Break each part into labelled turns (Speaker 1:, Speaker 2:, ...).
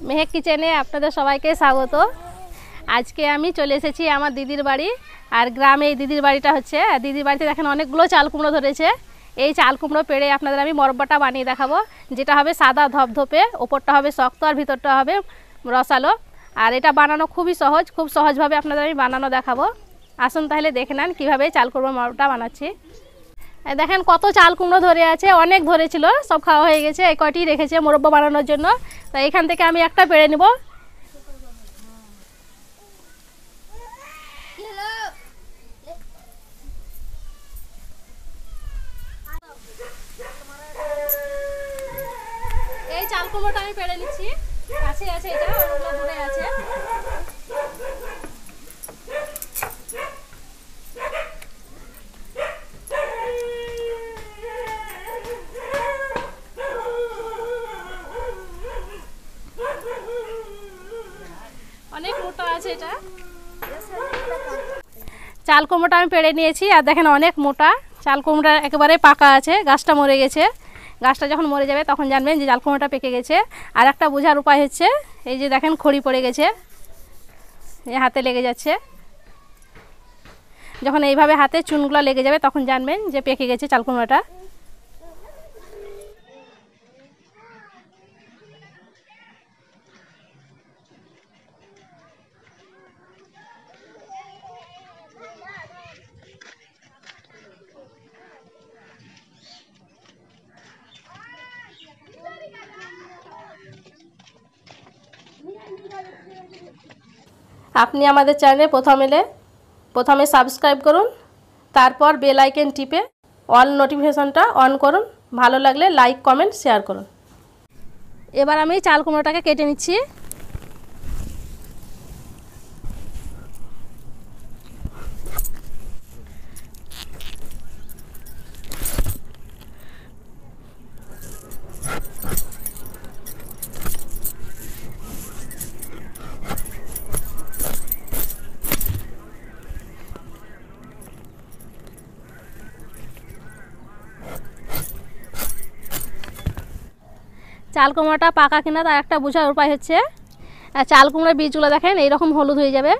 Speaker 1: মেহেক কিচেনে আপনাদের সবাইকে স্বাগত। আজকে আমি চলে এসেছি আমার দিদির বাড়ি। আর গ্রামে এই দিদির বাড়িটা হচ্ছে, দিদির বাড়িতে দেখেন অনেকগুলো চাল কুমড়ো ধরেছে। এই চাল কুমড়ো পেড়ে আপনাদের আমি মরব্বাটা বানিয়ে দেখাবো, যেটা হবে সাদা ধপধপে, ওপরটা হবে শক্ত আর ভিতরটা হবে রসালো। আর এটা বানানো খুবই সহজ, খুব সহজভাবে আপনাদের আমি বানানো দেখাবো। আসুন তাহলে দেখে নেন কীভাবে চাল কুমড়ো মরব্বাটা বানাচ্ছি। দেখেন কত চাল কুমড়ো ধরে আছে, অনেক ধরেছিল, সব খাওয়া হয়ে গেছে। এই কয়টি রেখেছে মোরব্বা বানানোর জন্য। তাই এখান থেকে আমি একটা পেড়ে নেব। এই চাল কুমড়োটা আমি পেড়ে নিচ্ছি, কাছে আছে, এটা অনেকটা দূরে আছে। অনেক মোটা আছে এটা। চাল কুমড়োটা আমি পেড়ে নিয়েছি, আর দেখেন অনেক মোটা। চাল কুমড়োটা একেবারে পাকা আছে, গাছটা মরে গেছে। গাছটা যখন মরে যাবে তখন জানবেন যে চাল কুমড়োটা পেকে গেছে। আর একটা বোঝার উপায় হচ্ছে, এই যে দেখেন খড়ি পড়ে গেছে, এই হাতে লেগে যাচ্ছে। যখন এইভাবে হাতে চুনগুলো লেগে যাবে তখন জানবেন যে পেকে গেছে চাল কুমড়োটা। আপনি আমাদের চ্যানেলে প্রথমে সাবস্ক্রাইব করুন, তারপর বেল আইকন টিপে অল নোটিফিকেশনটা অন করুন। ভালো লাগলে লাইক কমেন্ট শেয়ার করুন। এবার আমি চাল কুমড়োটাকে কেটে নিচ্ছি। চাল কুমড়োটা পাকা কিনা তার একটা বোঝার উপায় হচ্ছে, চাল কুমড়োর বীজগুলো দেখেন এইরকম হলুদ হয়ে যাবে।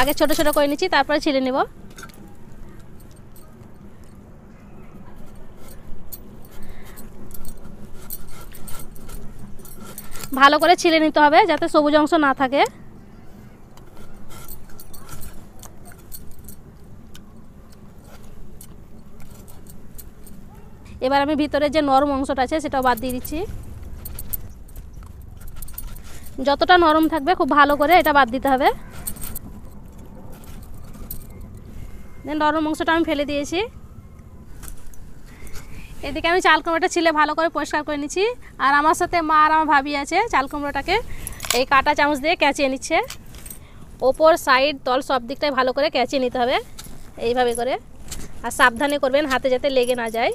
Speaker 1: আগে ছোট ছোট করে নিচ্ছি, তারপরে ছিলে নেব। ভালো করে ছিলে নিতে হবে যাতে সবুজ অংশ না থাকে। এবার আমি ভিতরে যে নরম অংশটা আছে সেটাও বাদ দিয়ে দিচ্ছি। যতটা নরম থাকবে খুব ভালো করে এটা বাদ দিতে হবে। দেন নরম অংশটা আমি ফেলে দিয়েছি। এদিকে আমি চাল কুমড়োটা ছিলে ভালো করে পরিষ্কার করে নিচ্ছি। আর আমার সাথে মা আর আমার ভাবি আছে, চাল কুমড়োটাকে এই কাঁটা চামচ দিয়ে ক্যাঁচিয়ে নিচ্ছে। ওপর সাইড তল সব দিকটাই ভালো করে ক্যাঁচিয়ে নিতে হবে এইভাবে করে। আর সাবধানে করবেন হাতে যাতে লেগে না যায়।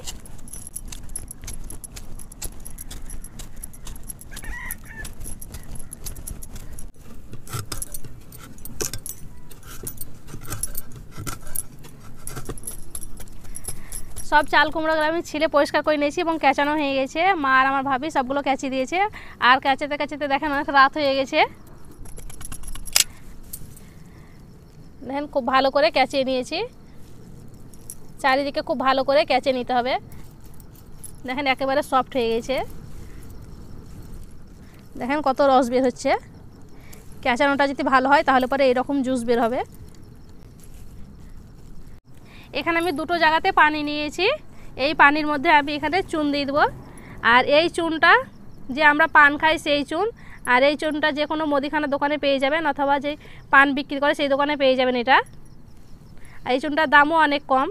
Speaker 1: সব চাল কুমড়োগুলো আমি ছিলে পরিষ্কার করে নিয়েছি এবং ক্যাঁচানো হয়ে গেছে। মা আর আমার ভাবি সবগুলো ক্যাঁচিয়ে দিয়েছে। আর ক্যাঁচাতে ক্যাঁচাতে দেখেন অনেক রাত হয়ে গেছে। দেখেন খুব ভালো করে ক্যাঁচিয়ে নিয়েছি। চারিদিকে খুব ভালো করে ক্যাঁচিয়ে নিতে হবে। দেখেন একেবারে সফট হয়ে গেছে। দেখেন কত রস বের হচ্ছে। ক্যাঁচানোটা যদি ভালো হয় তাহলে পরে এরকম জুস বের হবে। এখানে আমি দুটো জায়গাতে পানি নিয়েছি। এই পানির মধ্যে আমি এখানে চুন দিয়ে দেবো। আর এই চুনটা যে আমরা পান খাই সেই চুন। আর এই চুনটা যে কোনো মুদিখানার দোকানে পেয়ে যাবেন, অথবা যে পান বিক্রি করে সেই দোকানে পেয়ে যাবেন এটা। আর এই চুনটার দামও অনেক কম।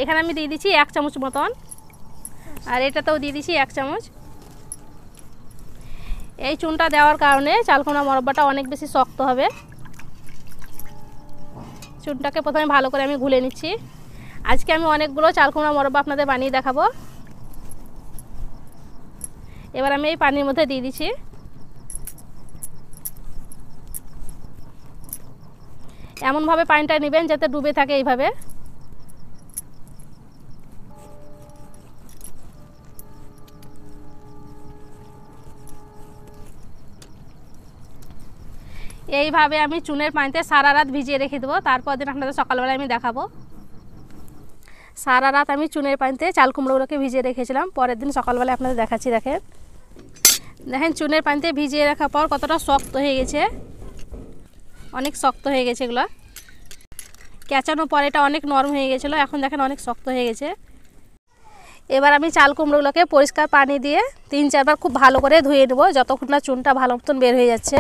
Speaker 1: এখানে আমি দিয়ে দিচ্ছি 1 চামচ মতন। আর এটাতেও দিয়ে দিচ্ছি 1 চামচ। এই চুনটা দেওয়ার কারণে চাল কুমড়া মরব্বাটা অনেক বেশি শক্ত হবে। চুনটাকে প্রথমে ভালো করে আমি গুলে নিচ্ছি। আজকে আমি অনেকগুলো চাল কুমড়া মরব্বা আপনাদের বানিয়ে দেখাবো। এবার আমি এই পানির মধ্যে দিয়ে দিচ্ছি। এমনভাবে পানিটা নেবেন যাতে ডুবে থাকে এইভাবে। এইভাবে আমি চুনের পানিতে সারা রাত ভিজিয়ে রেখে দেবো, তারপর দিন আপনাদের সকালবেলায় আমি দেখাবো। সারা রাত আমি চুনের পানিতে চাল কুমড়োগুলোকে ভিজিয়ে রেখেছিলাম, পরের দিন সকালবেলায় আপনাদের দেখাচ্ছি। দেখেন দেখেন চুনের পানিতে ভিজিয়ে রাখার পর কতটা শক্ত হয়ে গেছে, অনেক শক্ত হয়ে গেছে। এগুলো কেচানোর পর এটা অনেক নরম হয়ে গেছিলো, এখন দেখেন অনেক শক্ত হয়ে গেছে। এবার আমি চাল কুমড়োগুলোকে পরিষ্কার পানি দিয়ে 3-4 বার খুব ভালো করে ধুয়ে নেবো, যতক্ষণ না চুনটা ভালো মতন বের হয়ে যাচ্ছে।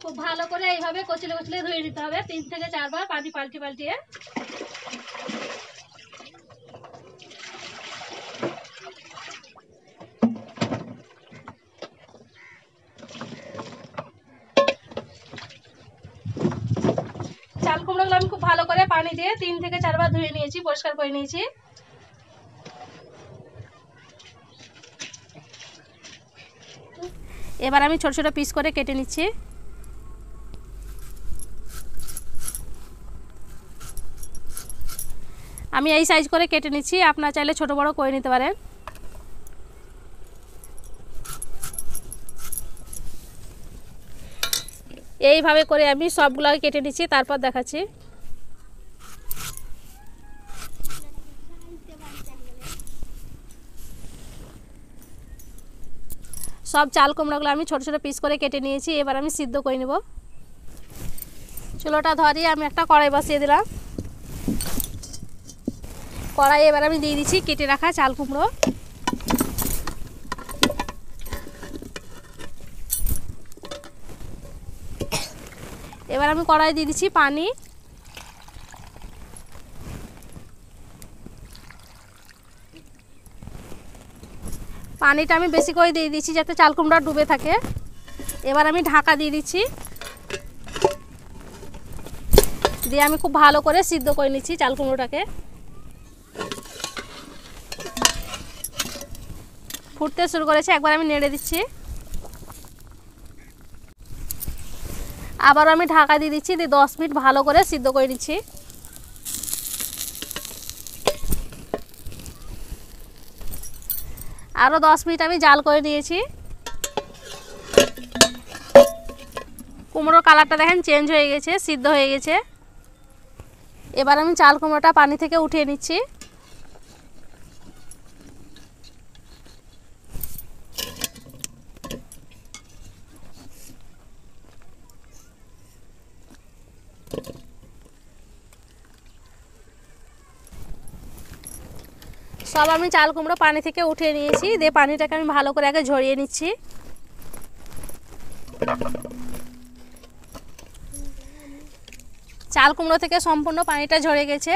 Speaker 1: খুব ভালো করে এইভাবে কচলে কচলে ধুয়ে নিতে হবে 3 থেকে 4 বার পানি পাল্টিয়ে। চাল কুমড়োগুলো আমি খুব ভালো করে পানি দিয়ে 3 থেকে 4 বার ধুয়ে নিয়েছি, পরিষ্কার করে নিয়েছি। এবার আমি ছোট ছোট পিস করে কেটে নিচ্ছি। আমি এই সাইজ করে কেটে নিচ্ছি, আপনারা চাইলে ছোট বড় করে নিতে পারেন। এইভাবে করে আমি সবগুলো কেটে নিচ্ছি, তারপর দেখাচ্ছি। সব চাল কুমড়োগুলো আমি ছোট ছোট পিস করে কেটে নিয়েছি, এবার আমি সিদ্ধ করে নেব। চুলোটা ধরিয়ে আমি একটা কড়াই বসিয়ে দিলাম। কড়াই এবার আমি দিয়ে দিচ্ছি কেটে রাখা চাল কুমড়ো। এবার আমি কড়াই দিয়ে দিচ্ছি পানি। পানিটা আমি বেশি করে দিয়ে দিচ্ছি যাতে চাল কুমড়া ডুবে থাকে। এবার আমি ঢাকা দিয়ে দিচ্ছি, দিয়ে আমি খুব ভালো করে সিদ্ধ করে নিচ্ছি চাল কুমড়োটাকে। ফুটতে শুরু করেছে, একবার আমি নেড়ে দিচ্ছি। আবার আমি ঢাকা দিয়ে দিচ্ছি, দিয়ে 10 মিনিট ভালো করে সিদ্ধ করে নিচ্ছি। আরও 10 মিনিট আমি জাল করে নিয়েছি। কুমড়োর কালারটা দেখেন চেঞ্জ হয়ে গেছে, সিদ্ধ হয়ে গেছে। এবার আমি চাল কুমড়োটা পানি থেকে উঠিয়ে নিচ্ছি। সব আমি চাল কুমড়ো পানি থেকে উঠিয়ে নিয়েছি, দিয়ে পানিটাকে আমি ভালো করে আগে ঝরিয়ে নিচ্ছি। চাল কুমড়ো থেকে সম্পূর্ণ পানিটা ঝরে গেছে,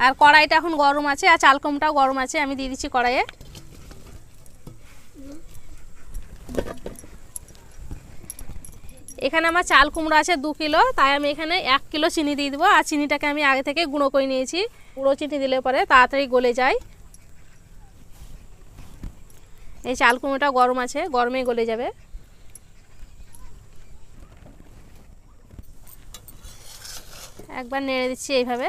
Speaker 1: আর কড়াইটা এখন গরম আছে, আর চাল কুমড়োটাও গরম আছে। আমি দিয়ে দিচ্ছি কড়াইয়ে। এখানে আমার চাল কুমড়ো আছে 2 কিলো, তাই আমি এখানে 1 কিলো চিনি দিয়ে দেবো। আর চিনিটাকে আমি আগে থেকে গুঁড়ো করে নিয়েছি, গুঁড়ো চিনি দিলে পরে তাড়াতাড়ি গলে যায়। এই চাল কুমড়োটা গরম আছে, গরমেই গলে যাবে। একবার নেড়ে দিচ্ছি এইভাবে।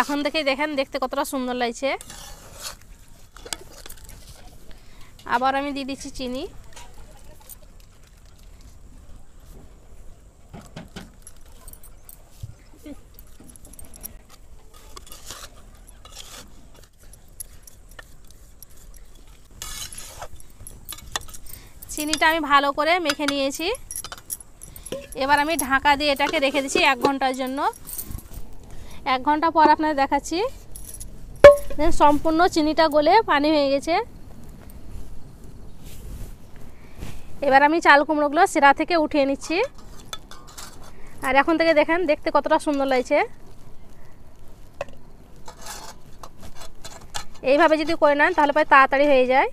Speaker 1: এখন দেখেই দেখেন দেখতে কতটা সুন্দর লাগছে। আবার আমি দিয়ে দিচ্ছি চিনি। চিনিটা আমি ভালো করে মেখে নিয়েছি। এবার আমি ঢাকা দিয়ে এটাকে রেখে দিচ্ছি 1 ঘন্টার জন্য। 1 ঘন্টা পর আপনাদের দেখাচ্ছি। সম্পূর্ণ চিনিটা গলে পানি হয়ে গেছে। এবার আমি চাল কুমড়োগুলো শিরা থেকে উঠিয়ে নিচ্ছি। আর এখন থেকে দেখেন দেখতে কতটা সুন্দর লাগছে। এইভাবে যদি করে নেন তাহলে প্রায় তাড়াতাড়ি হয়ে যায়।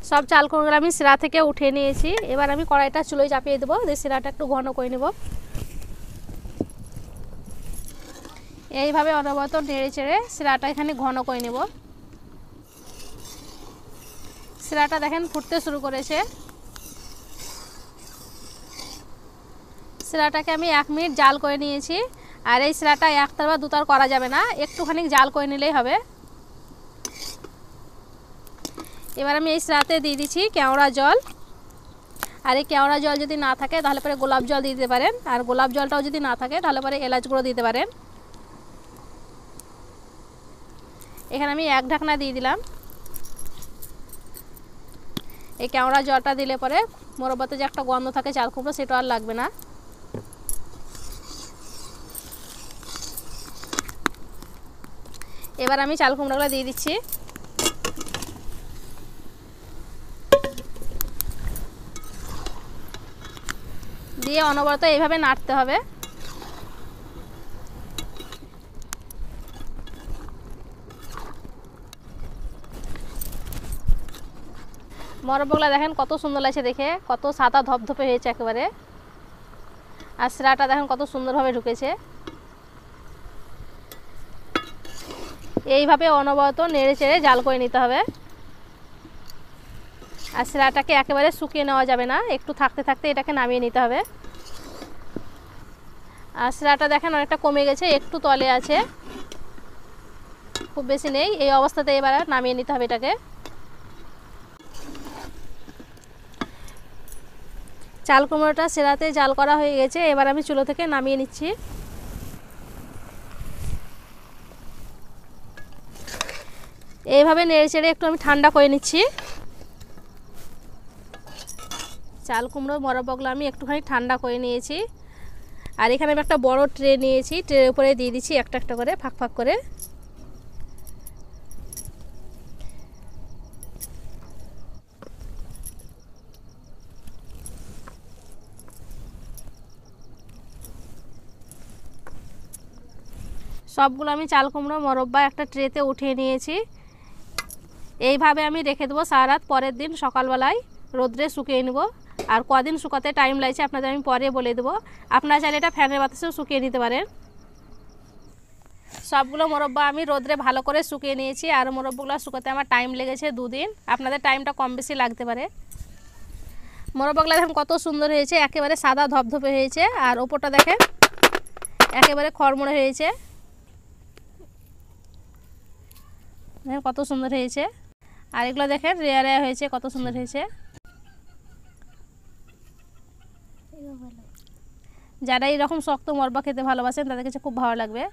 Speaker 1: সব চাল কুমড়োগুলো আমি শিরা থেকে উঠিয়ে নিয়েছি। এবার আমি কড়াইটা চুলোয় চাপিয়ে দেবো, দিয়ে শিরাটা একটু ঘন করে নেব। এইভাবে অনবরত নেড়ে চেড়ে শিরাটা এখানে ঘন করে নেব। শিরাটা দেখেন ফুটতে শুরু করেছে। শিরাটাকে আমি 1 মিনিট জাল করে নিয়েছি। আর এই শিরাটা একতার বা দুতার করা যাবে না, একটুখানি জাল করে নিলেই হবে। এবার আমি এই শিরাতে দিয়ে দিচ্ছি কেওড়া জল। আর এই কেওড়া জল যদি না থাকে তাহলে পরে গোলাপ জল দিতে পারেন, আর গোলাপ জলটাও যদি না থাকে তাহলে পরে এলাচ গুঁড়ো দিতে পারেন। এখানে আমি 1 ঢাকনা দিয়ে দিলাম। এই কেওড়া জলটা দিলে পরে মোরব্বাতে যে একটা গন্ধ থাকে চাল কুমড়ো সেটা আর লাগবে না। এবার আমি চাল কুমড়োগুলো দিয়ে দিচ্ছি। দিয়ে অনবরত এইভাবে নাড়তে হবে। মোরব্বাগুলো দেখেন কত সুন্দর লাগছে দেখে, কত সাদা ধপধপে হয়েছে একেবারে। আর শিরাটা দেখেন কত সুন্দরভাবে ঢুকেছে। এইভাবে অনবরত নেড়ে চেড়ে জাল করে নিতে হবে। আর শিরাটাকে একেবারে শুকিয়ে নেওয়া যাবে না, একটু থাকতে থাকতে এটাকে নামিয়ে নিতে হবে। আর শিরাটা দেখেন অনেকটা কমে গেছে, একটু তলে আছে, খুব বেশি নেই। এই অবস্থাতে এবার নামিয়ে নিতে হবে এটাকে। চাল কুমড়োটা শিরাতে জাল করা হয়ে গেছে। এবার আমি চুলো থেকে নামিয়ে নিচ্ছি। এইভাবে নেড়ে চেড়ে একটু আমি ঠান্ডা করে নিচ্ছি। চাল কুমড়ো মোরব্বাগুলো আমি একটুখানি ঠান্ডা করে নিয়েছি। আর এখানে আমি একটা বড় ট্রে নিয়েছি, ট্রের উপরে দিয়ে দিচ্ছি একটা একটা করে ফাঁক ফাঁক করে। সবগুলো আমি চাল কুমড়ো মোরব্বা একটা ট্রেতে উঠিয়ে নিয়েছি। এইভাবে আমি রেখে দেবো সারা রাত, পরের দিন সকালবেলায় রোদ্রে শুকিয়ে নেব। আর কদিন শুকাতে টাইম লাগছে আপনাদের আমি পরে বলে দেবো। আপনারা চাইলে এটা ফ্যানের বাতাসেও শুকিয়ে নিতে পারেন। সবগুলো মোরব্বা আমি রোদ্রে ভালো করে শুকিয়ে নিয়েছি। আর মোরব্বাগুলো শুকাতে আমার টাইম লেগেছে 2 দিন, আপনাদের টাইমটা কম বেশি লাগতে পারে। মোরব্বাগুলো দেখেন কত সুন্দর হয়েছে, একেবারে সাদা ধপধপে হয়েছে। আর ওপরটা দেখেন একেবারে খড়মড়ে হয়েছে, দেখেন কত সুন্দর হয়েছে। আর এগুলো দেখেন রেয়া রেয়া হয়েছে, কত সুন্দর হয়েছে। যারা এইরকম শক্ত মোরব্বা খেতে ভালোবাসেন তাদের কাছে খুব ভালো লাগবে।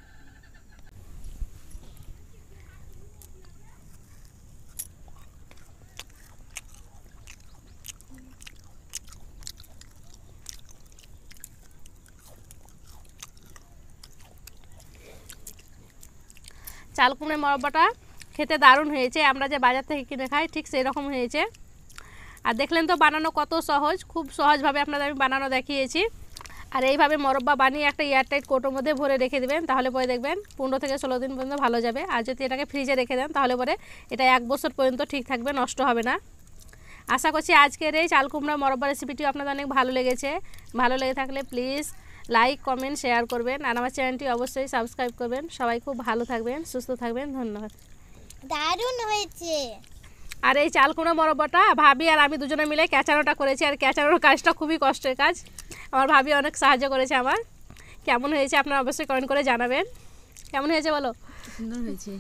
Speaker 1: চাল কুমড়োর মোরব্বাটা খেতে দারুণ হয়েছে। আমরা যে বাজার থেকে কিনে খাই ঠিক সেই রকম হয়েছে। আর দেখলেন তো বানানো কত সহজ, খুব সহজভাবে আপনাদের আমি বানানো দেখিয়েছি। আর এইভাবে মোরব্বা বানিয়ে একটা এয়ারটাইট কৌটোর মধ্যে ভরে রেখে দেবেন, তাহলে পরে দেখবেন 15 থেকে 16 দিন পর্যন্ত ভালো যাবে। আর যদি এটাকে ফ্রিজে রেখে দেন তাহলে পরে এটা 1 বছর পর্যন্ত ঠিক থাকবে, নষ্ট হবে না। আশা করছি আজকের এই চাল কুমড়া মোরব্বা রেসিপিটি আপনাদের অনেক ভালো লেগেছে। ভালো লেগে থাকলে প্লিজ লাইক কমেন্ট শেয়ার করবেন। আর আমার চ্যানেলটি অবশ্যই সাবস্ক্রাইব করবেন। সবাই খুব ভালো থাকবেন, সুস্থ থাকবেন। ধন্যবাদ।
Speaker 2: দারুণ হয়েছে।
Speaker 1: আর এই চাল কুমড়ো মোরব্বাটা ভাবি আর আমি দুজনে মিলে ক্যাচানোটা করেছি। আর ক্যাচানোর কাজটা খুবই কষ্টের কাজ, আমার ভাবি অনেক সাহায্য করেছে আমার। কেমন হয়েছে আপনারা অবশ্যই কমেন্ট করে জানাবেন। কেমন হয়েছে বলো?
Speaker 3: সুন্দর হয়েছে।